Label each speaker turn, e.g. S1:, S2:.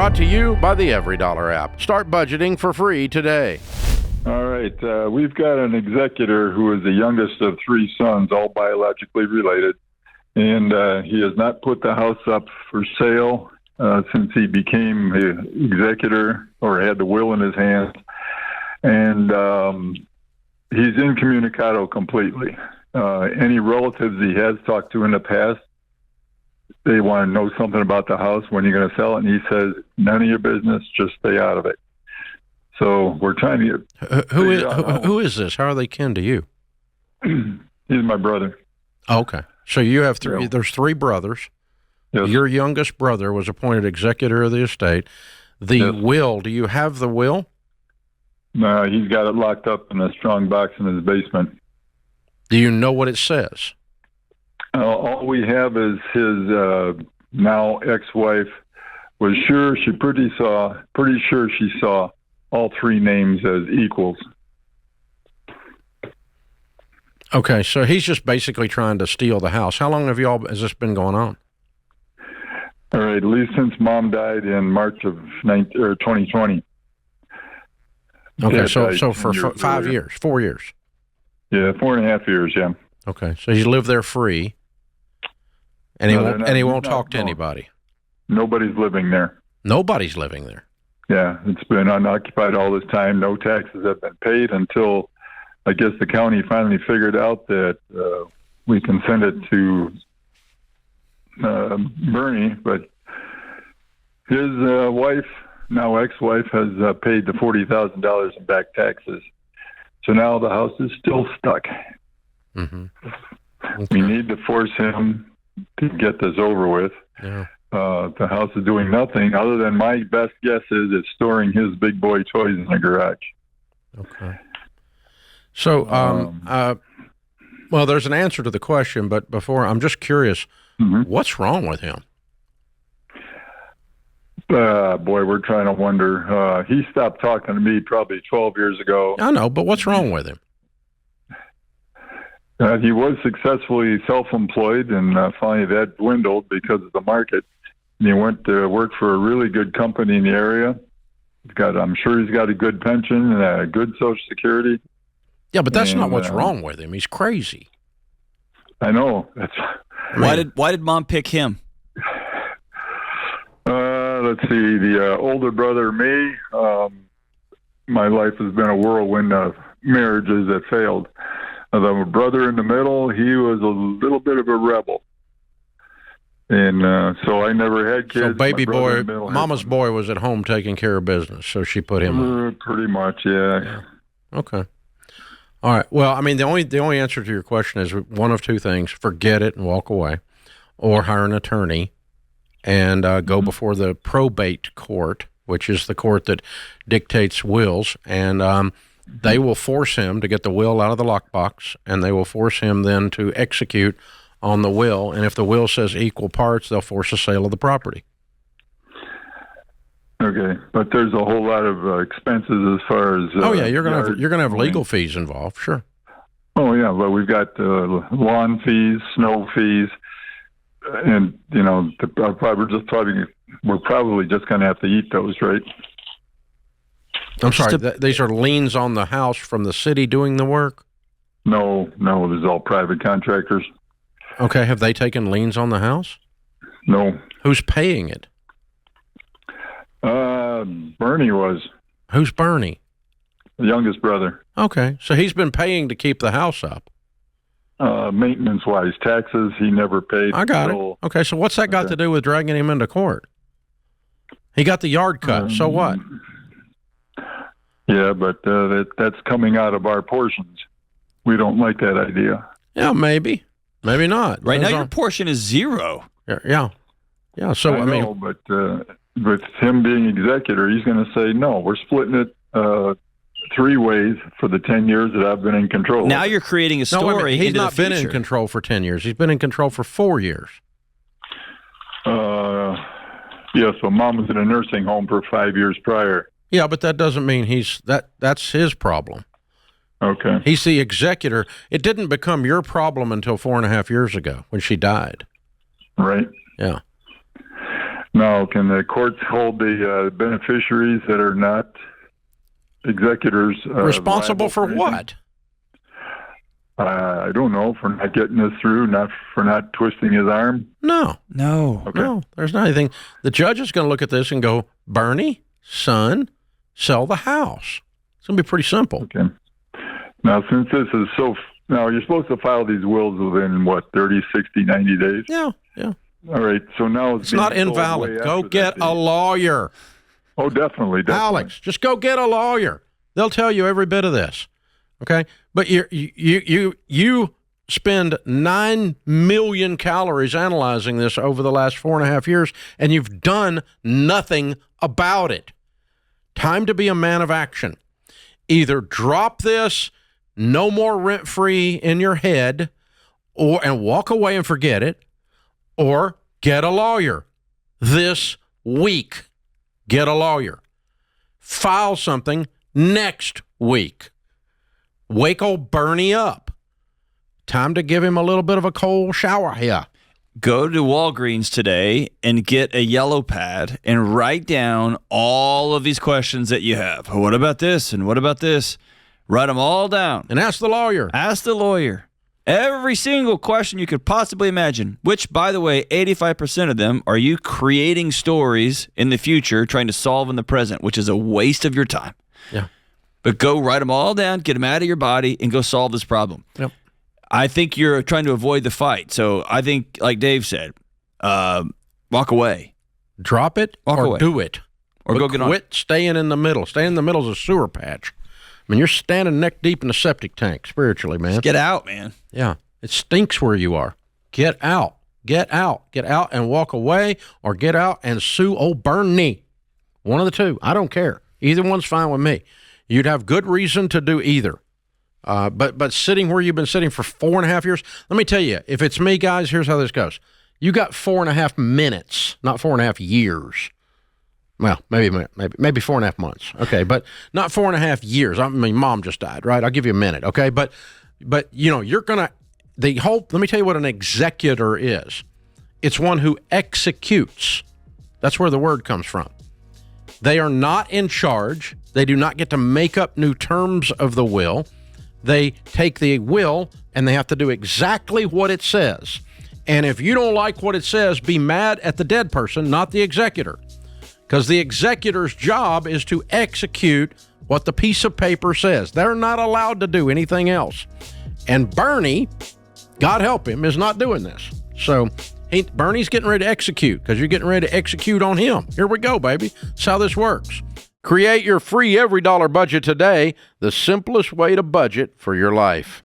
S1: Brought to you by the EveryDollar app. Start budgeting for free today.
S2: All right. We've got an executor who is the youngest of three sons, all biologically related. And he has not put the house up for sale since he became the executor or had the will in his hands. And he's incommunicado completely. Any relatives he has talked to in the past, they want to know something about the house, when you're going to sell it, and he says, none of your business, just stay out of it. So we're trying to get...
S1: Who is this? How are they kin to you?
S2: He's my brother.
S1: Oh, okay. So you have
S2: Yeah.
S1: there's three brothers.
S2: Yes.
S1: Your youngest brother was appointed executor of the estate. The
S2: Yes.
S1: will, do you have the will?
S2: No, he's got it locked up in a strong box in his basement.
S1: Do you know what it says?
S2: All we have is his now ex-wife was pretty sure she saw all three names as equals.
S1: Okay, so he's just basically trying to steal the house. How long has this been going on?
S2: All right, at least since Mom died in March of 2020.
S1: Okay,
S2: Dad
S1: so
S2: died
S1: for
S2: 10 years
S1: 5
S2: earlier.
S1: years, 4 years.
S2: Yeah, 4.5 years, yeah.
S1: Okay, so he's lived there free, and he won't talk to anybody.
S2: Nobody's living there.
S1: Nobody's living there.
S2: Yeah, it's been unoccupied all this time. No taxes have been paid until, I guess, the county finally figured out that we can send it to Bernie, but his wife, now ex-wife, has paid the $40,000 in back taxes. So now the house is still stuck.
S1: Mm-hmm.
S2: We need to force him to get this over with.
S1: Yeah.
S2: The house is doing nothing other than, my best guess is, it's storing his big boy toys in the garage.
S1: Okay. So, well, there's an answer to the question, but before, I'm just curious, what's wrong with him?
S2: Boy, we're trying to wonder. He stopped talking to me probably 12 years ago.
S1: I know, but what's wrong with him?
S2: He was successfully self-employed, and finally that dwindled because of the market. And he went to work for a really good company in the area. I'm sure he's got a good pension and a good Social Security.
S1: Yeah, but that's not what's wrong with him. He's crazy.
S2: I know.
S3: Why did Mom pick him?
S2: Let's see. The older brother, me, my life has been a whirlwind of marriages that failed. The brother in the middle, he was a little bit of a rebel. And so I never had kids.
S1: So baby boy, mama's
S2: one.
S1: boy was at home taking care of business, so she put him on.
S2: Pretty much, yeah.
S1: Okay. All right. Well, I mean, the only answer to your question is one of two things: forget it and walk away, or hire an attorney and go before the probate court, which is the court that dictates wills, and they will force him to get the will out of the lockbox, and they will force him then to execute on the will. And if the will says equal parts, they'll force a sale of the property.
S2: Okay, but there's a whole lot of expenses as far as.
S1: Oh yeah, you're gonna have legal fees involved, sure.
S2: Oh yeah, but we've got lawn fees, snow fees, and we're probably just gonna have to eat those, right?
S1: I'm sorry. These are liens on the house from the city doing the work?
S2: No, there's all private contractors.
S1: Okay, have they taken liens on the house?
S2: No.
S1: Who's paying it?
S2: Bernie was.
S1: Who's Bernie?
S2: The youngest brother.
S1: Okay, so he's been paying to keep the house up.
S2: Maintenance-wise, taxes he never paid.
S1: I got it. Okay, so what's that got to do with dragging him into court? He got the yard cut, so what?
S2: Yeah, but that's coming out of our portions. We don't like that idea.
S1: Yeah, maybe not.
S3: Right now, your portion is zero.
S1: Yeah. So
S2: I know, but with him being executor, he's going to say no. We're splitting it 3 ways for the 10 years that I've been in control.
S3: Now you're creating a story.
S1: He's
S3: into
S1: not
S3: the
S1: been
S3: future.
S1: in control for 10 years. He's been in control for 4 years.
S2: Yeah, so Mom was in a nursing home for 5 years prior.
S1: Yeah, but that doesn't mean that's his problem.
S2: Okay.
S1: He's the executor. It didn't become your problem until 4.5 years ago when she died.
S2: Right.
S1: Yeah.
S2: Now, can the courts hold the beneficiaries that are not executors
S1: Responsible for
S2: anything?
S1: what?
S2: I don't know, for not getting this through, for not twisting his arm.
S1: No.
S2: Okay.
S1: No, there's not anything. The judge is going to look at this and go, Bernie, son, sell the house. It's going to be pretty simple.
S2: Okay. Now, since this is now you're supposed to file these wills within, 30, 60, 90 days?
S1: Yeah.
S2: All right, so now
S1: It's not invalid. Go get a lawyer.
S2: Oh, definitely.
S1: Alex, just go get a lawyer. They'll tell you every bit of this. Okay? But you spend 9 million calories analyzing this over the last 4.5 years, and you've done nothing about it. Time to be a man of action. Either drop this, no more rent-free in your head, and walk away and forget it, or get a lawyer this week. Get a lawyer. File something next week. Wake old Bernie up. Time to give him a little bit of a cold shower here.
S3: Go to Walgreens today and get a yellow pad and write down all of these questions that you have. What about this and what about this? Write them all down.
S1: And ask the lawyer.
S3: Ask the lawyer. Every single question you could possibly imagine, which, by the way, 85% of them are you creating stories in the future trying to solve in the present, which is a waste of your time.
S1: Yeah.
S3: But go write them all down, get them out of your body, and go solve this problem.
S1: Yep.
S3: I think you're trying to avoid the fight. So I think, like Dave said, walk away.
S1: Drop it
S3: Walk
S1: or
S3: away.
S1: do it.
S3: Or
S1: but
S3: go get on.
S1: Quit staying in the middle. Staying in the middle is a sewer patch. I mean, you're standing neck deep in the septic tank, spiritually, man.
S3: Get out, man.
S1: Yeah. It stinks where you are. Get out. Get out. Get out and walk away, or get out and sue old Bernie. One of the two. I don't care. Either one's fine with me. You'd have good reason to do either. But sitting where you've been sitting for 4.5 years, let me tell you, if it's me, guys, here's how this goes. You got 4.5 minutes, not 4.5 years. Well, maybe 4.5 months. Okay, but not 4.5 years. I mean, mom just died, right? I'll give you a minute, okay? But you're gonna let me tell you what an executor is. It's one who executes. That's where the word comes from. They are not in charge. They do not get to make up new terms of the will. They take the will and they have to do exactly what it says. And if you don't like what it says, be mad at the dead person, not the executor. Because the executor's job is to execute what the piece of paper says. They're not allowed to do anything else. And Bernie, God help him, is not doing this. So Bernie's getting ready to execute because you're getting ready to execute on him. Here we go, baby. That's how this works. Create your free every dollar budget today, the simplest way to budget for your life.